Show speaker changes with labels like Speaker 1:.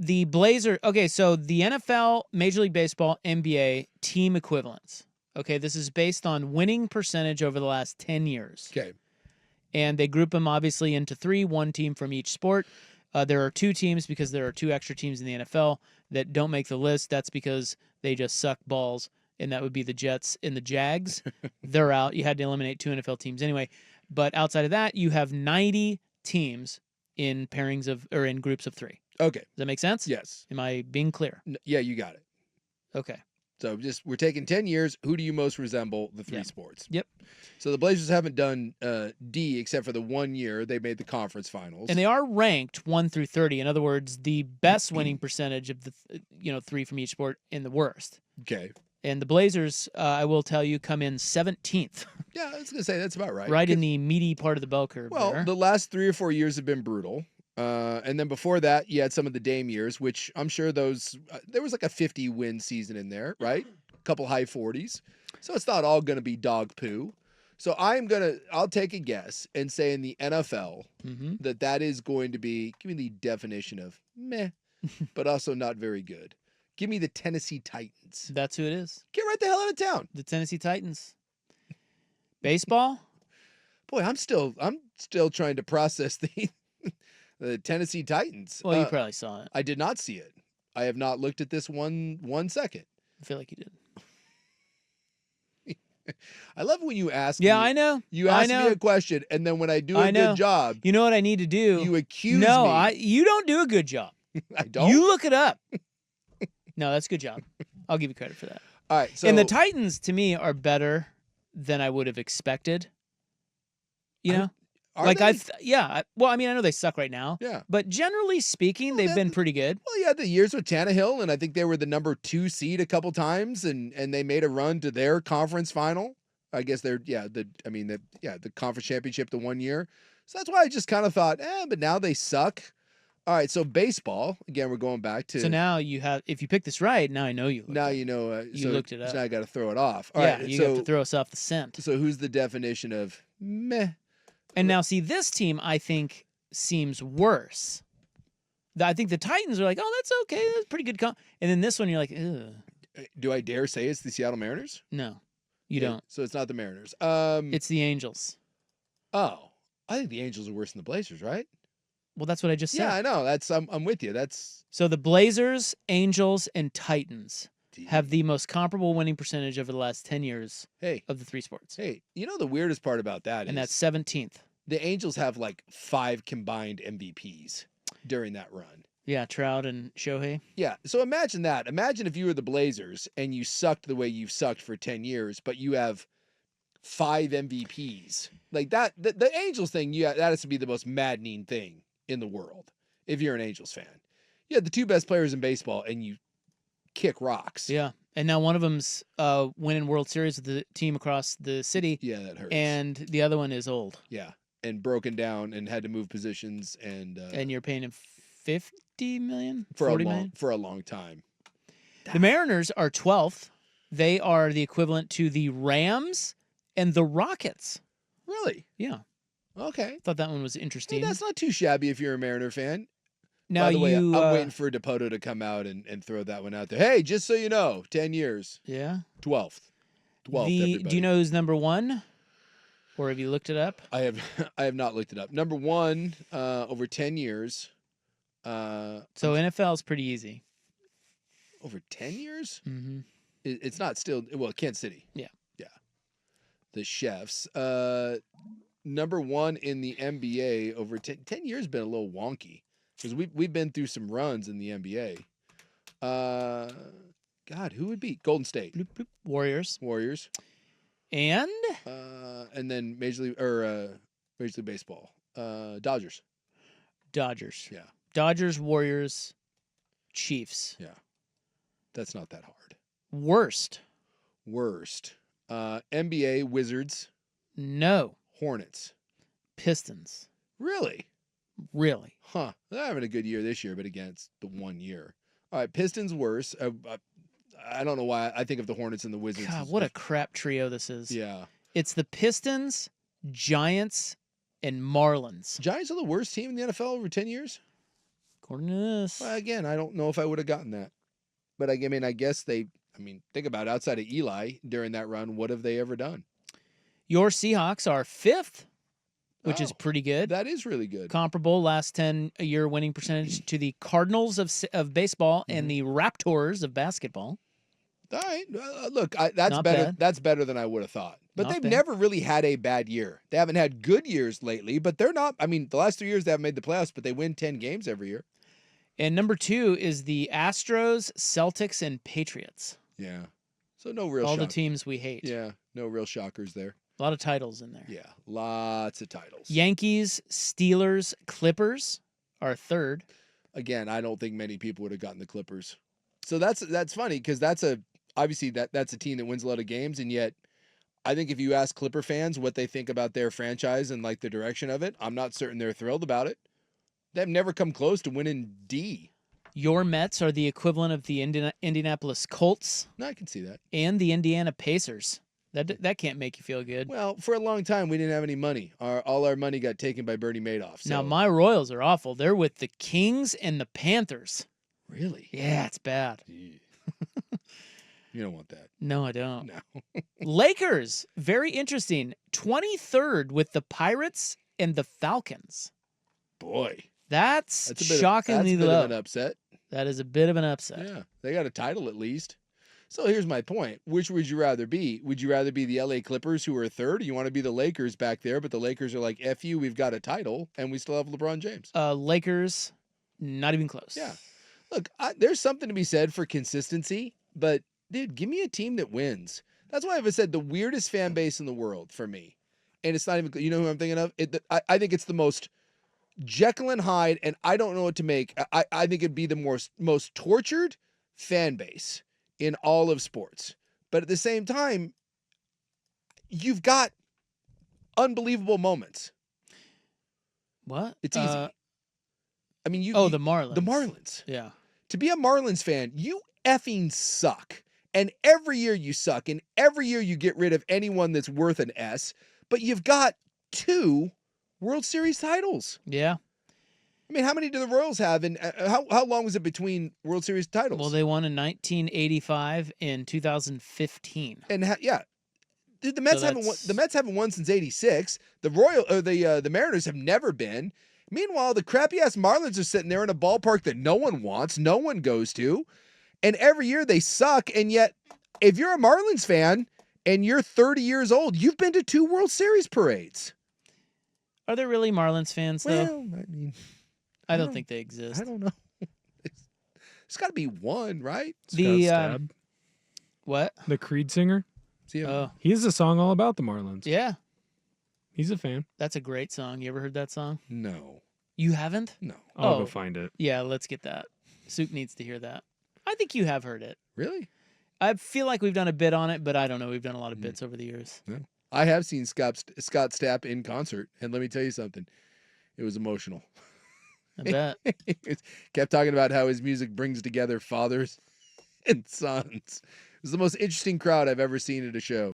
Speaker 1: the Blazers. Okay, so the NFL, Major League Baseball, NBA team equivalents. Okay, this is based on winning percentage over the last 10 years.
Speaker 2: Okay.
Speaker 1: And they group them obviously into three, one team from each sport. There are two teams because there are two extra teams in the NFL that don't make the list. That's because they just suck balls, and that would be the Jets and the Jags. They're out. You had to eliminate two NFL teams anyway. But outside of that, you have 90 teams in pairings of or in groups of three.
Speaker 2: Okay.
Speaker 1: Does that make sense?
Speaker 2: Yes.
Speaker 1: Am I being clear?
Speaker 2: Yeah, you got it.
Speaker 1: Okay.
Speaker 2: So we're taking 10 years. Who do you most resemble the three
Speaker 1: Yeah.
Speaker 2: sports?
Speaker 1: Yep.
Speaker 2: So the Blazers haven't done D except for the 1 year they made the conference finals.
Speaker 1: And they are ranked 1 through 30. In other words, the best winning percentage of the three from each sport and the worst.
Speaker 2: Okay.
Speaker 1: And the Blazers, I will tell you, come in 17th.
Speaker 2: Yeah, I was going to say that's about right.
Speaker 1: Right in the meaty part of the bell curve.
Speaker 2: Well,
Speaker 1: there.
Speaker 2: the last 3 or 4 years have been brutal. And then before that, you had some of the Dame years, which I'm sure those there was like a 50-win season in there, right? A couple high 40s. So it's not all going to be dog poo. So I'll take a guess and say in the NFL that is going to be, give me the definition of meh, but also not very good. Give me the Tennessee Titans.
Speaker 1: That's who it is.
Speaker 2: Get right the hell out of town.
Speaker 1: The Tennessee Titans. Baseball?
Speaker 2: Boy, I'm still trying to process the Tennessee Titans.
Speaker 1: Well, you probably saw it.
Speaker 2: I did not see it. I have not looked at this one second.
Speaker 1: I feel like you did.
Speaker 2: I love when you ask
Speaker 1: Yeah,
Speaker 2: me,
Speaker 1: I know.
Speaker 2: You ask me a question, and then when I do a good job,
Speaker 1: you know what I need to do?
Speaker 2: You accuse me.
Speaker 1: No, you don't do a good job.
Speaker 2: I don't?
Speaker 1: You look it up. No, that's a good job. I'll give you credit for that.
Speaker 2: All right. So,
Speaker 1: and the Titans, to me, are better than I would have expected. You know?
Speaker 2: Are they?
Speaker 1: Well, I mean, I know they suck right now.
Speaker 2: Yeah.
Speaker 1: But generally speaking, they've been pretty good.
Speaker 2: Well, you had the years with Tannehill, and I think they were the number 2 seed a couple times, and they made a run to their conference final. I guess the conference championship the 1 year. So that's why I just kind of thought, but now they suck. All right, so baseball, again, we're going back to.
Speaker 1: So now if you pick this right, now I know you.
Speaker 2: Now you know.
Speaker 1: You looked it up.
Speaker 2: So now I got to throw it off.
Speaker 1: All right, you have to throw us off the scent.
Speaker 2: So who's the definition of meh?
Speaker 1: And now, see, this team, I think, seems worse. I think the Titans are like, oh, that's okay. That's pretty good. And then this one, you're like, ugh.
Speaker 2: Do I dare say it's the Seattle Mariners?
Speaker 1: No, you don't.
Speaker 2: So it's not the Mariners.
Speaker 1: It's the Angels.
Speaker 2: Oh, I think the Angels are worse than the Blazers, right?
Speaker 1: Well, that's what I just said.
Speaker 2: Yeah, I know. I'm with you.
Speaker 1: So the Blazers, Angels, and Titans have the most comparable winning percentage over the last 10 years of the three sports.
Speaker 2: Hey, you know the weirdest part about that
Speaker 1: and
Speaker 2: is
Speaker 1: that's 17th.
Speaker 2: The Angels have like 5 combined MVPs during that run.
Speaker 1: Yeah, Trout and Shohei.
Speaker 2: Yeah, so imagine that. Imagine if you were the Blazers and you sucked the way you've sucked for 10 years, but you have 5 MVPs. Like that, the Angels thing, that has to be the most maddening thing in the world if you're an Angels fan. You had the 2 best players in baseball and you kick rocks.
Speaker 1: Yeah. And now one of them's winning World Series with the team across the city.
Speaker 2: Yeah, that hurts.
Speaker 1: And the other one is old.
Speaker 2: Yeah. And broken down and had to move positions and
Speaker 1: you're paying him $50 million?
Speaker 2: For a long time.
Speaker 1: The Mariners are 12th. They are the equivalent to the Rams and the Rockets.
Speaker 2: Really?
Speaker 1: Yeah.
Speaker 2: Okay.
Speaker 1: Thought that one was interesting.
Speaker 2: Hey, that's not too shabby if you're a Mariner fan.
Speaker 1: Now
Speaker 2: By the way, I'm waiting for Dipoto to come out and throw that one out there. Hey, just so you know, 10 years.
Speaker 1: Yeah.
Speaker 2: 12th. 12th, everybody.
Speaker 1: Do you know who's number 1? Or have you looked it up?
Speaker 2: I have not looked it up. Number 1 over 10 years.
Speaker 1: So NFL is pretty easy.
Speaker 2: Over 10 years?
Speaker 1: Mm-hmm.
Speaker 2: It's not still, well, Kansas City.
Speaker 1: Yeah.
Speaker 2: Yeah. The Chefs. Number 1 in the NBA over 10 years been a little wonky. Because we've been through some runs in the NBA. God, who would be Golden State?
Speaker 1: Bloop, bloop. Warriors. And
Speaker 2: then Major League Baseball. Dodgers.
Speaker 1: Yeah.
Speaker 2: Dodgers,
Speaker 1: Warriors, Chiefs.
Speaker 2: Yeah. That's not that hard.
Speaker 1: Worst.
Speaker 2: NBA Wizards.
Speaker 1: No.
Speaker 2: Hornets.
Speaker 1: Pistons.
Speaker 2: Really?
Speaker 1: Huh.
Speaker 2: They're having a good year this year, but again, it's the 1 year. All right, Pistons worse. I don't know why I think of the Hornets and the Wizards.
Speaker 1: God, what a crap trio this is.
Speaker 2: Yeah.
Speaker 1: It's the Pistons, Giants, and Marlins.
Speaker 2: Giants are the worst team in the NFL over 10 years?
Speaker 1: According to this.
Speaker 2: Well, again, I don't know if I would have gotten that. But I mean, I guess think about it, outside of Eli during that run, what have they ever done?
Speaker 1: Your Seahawks are 5th, which is
Speaker 2: Oh,
Speaker 1: pretty good.
Speaker 2: That is really good.
Speaker 1: Comparable last 10-year winning percentage to the Cardinals of baseball and the Raptors of basketball.
Speaker 2: All right. Look, that's
Speaker 1: Not
Speaker 2: better.
Speaker 1: bad.
Speaker 2: That's better than I would have thought. But
Speaker 1: Not
Speaker 2: they've
Speaker 1: bad.
Speaker 2: never really had a bad year. They haven't had good years lately, but they're not. I mean, the last 2 years they haven't made the playoffs, but they win 10 games every year.
Speaker 1: And number 2 is the Astros, Celtics, and Patriots.
Speaker 2: Yeah. So no real
Speaker 1: All
Speaker 2: shock.
Speaker 1: the teams we hate.
Speaker 2: Yeah, no real shockers there.
Speaker 1: A lot of titles in there.
Speaker 2: Yeah, lots of titles.
Speaker 1: Yankees, Steelers, Clippers are 3rd.
Speaker 2: Again, I don't think many people would have gotten the Clippers. So that's funny because obviously that's a team that wins a lot of games, and yet I think if you ask Clipper fans what they think about their franchise and like the direction of it, I'm not certain they're thrilled about it. They've never come close to winning D.
Speaker 1: Your Mets are the equivalent of the Indianapolis Colts
Speaker 2: No, I can see that.
Speaker 1: and the Indiana Pacers. That can't make you feel good.
Speaker 2: Well, for a long time we didn't have any money. All our money got taken by Bernie Madoff. So.
Speaker 1: Now, my Royals are awful. They're with the Kings and the Panthers.
Speaker 2: Really?
Speaker 1: Yeah, it's bad.
Speaker 2: You don't want that.
Speaker 1: No, I don't.
Speaker 2: No.
Speaker 1: Lakers, very interesting. 23rd with the Pirates and the Falcons.
Speaker 2: Boy.
Speaker 1: That's
Speaker 2: That's a bit
Speaker 1: shockingly
Speaker 2: of, that's a bit
Speaker 1: low.
Speaker 2: of an upset.
Speaker 1: That is a bit of an upset.
Speaker 2: Yeah, they got a title at least. So here's my point. Which would you rather be? Would you rather be the LA Clippers, who are 3rd? Or you want to be the Lakers back there, but the Lakers are like, F you, we've got a title, and we still have LeBron James.
Speaker 1: Lakers, not even close.
Speaker 2: Yeah. Look, there's something to be said for consistency, but, dude, give me a team that wins. That's why I've said the weirdest fan base in the world for me. And it's not even, you know who I'm thinking of? I think it's the most Jekyll and Hyde, and I don't know what to make. I think it'd be the most tortured fan base in all of sports. But at the same time, you've got unbelievable moments.
Speaker 1: What?
Speaker 2: It's easy. I mean,
Speaker 1: the Marlins.
Speaker 2: The Marlins.
Speaker 1: Yeah.
Speaker 2: To be a Marlins fan, you effing suck. And every year you suck, and every year you get rid of anyone that's worth an S. But you've got 2 World Series titles.
Speaker 1: Yeah.
Speaker 2: I mean, how many do the Royals have? And how long was it between World Series titles?
Speaker 1: Well, they won in 1985 and 2015.
Speaker 2: And yeah, dude, the Mets haven't won. The Mets haven't won since '86. The Mariners have never been. Meanwhile, the crappy ass Marlins are sitting there in a ballpark that no one wants, no one goes to, and every year they suck. And yet, if you're a Marlins fan and you're 30 years old, you've been to 2 World Series parades.
Speaker 1: Are there really Marlins fans, though?
Speaker 2: Well, I mean,
Speaker 1: I don't think they exist.
Speaker 2: I don't know. It's got to be one, right?
Speaker 3: Scott Stapp,
Speaker 1: What?
Speaker 3: the Creed singer.
Speaker 2: See,
Speaker 3: He has a song all about the Marlins.
Speaker 1: Yeah.
Speaker 3: He's a fan.
Speaker 1: That's a great song. You ever heard that song?
Speaker 2: no,
Speaker 1: You haven't?
Speaker 2: no,
Speaker 3: I'll
Speaker 1: Oh.
Speaker 3: go find it.
Speaker 1: Yeah, let's get that. Suke needs to hear that. I think you have heard it.
Speaker 2: really?
Speaker 1: I feel like we've done a bit on it, but I don't know. We've done a lot of bits over the years.
Speaker 2: I have seen Scott Stapp in concert, and let me tell you something. It was emotional.
Speaker 1: I bet.
Speaker 2: He kept talking about how his music brings together fathers and sons. It was the most interesting crowd I've ever seen at a show.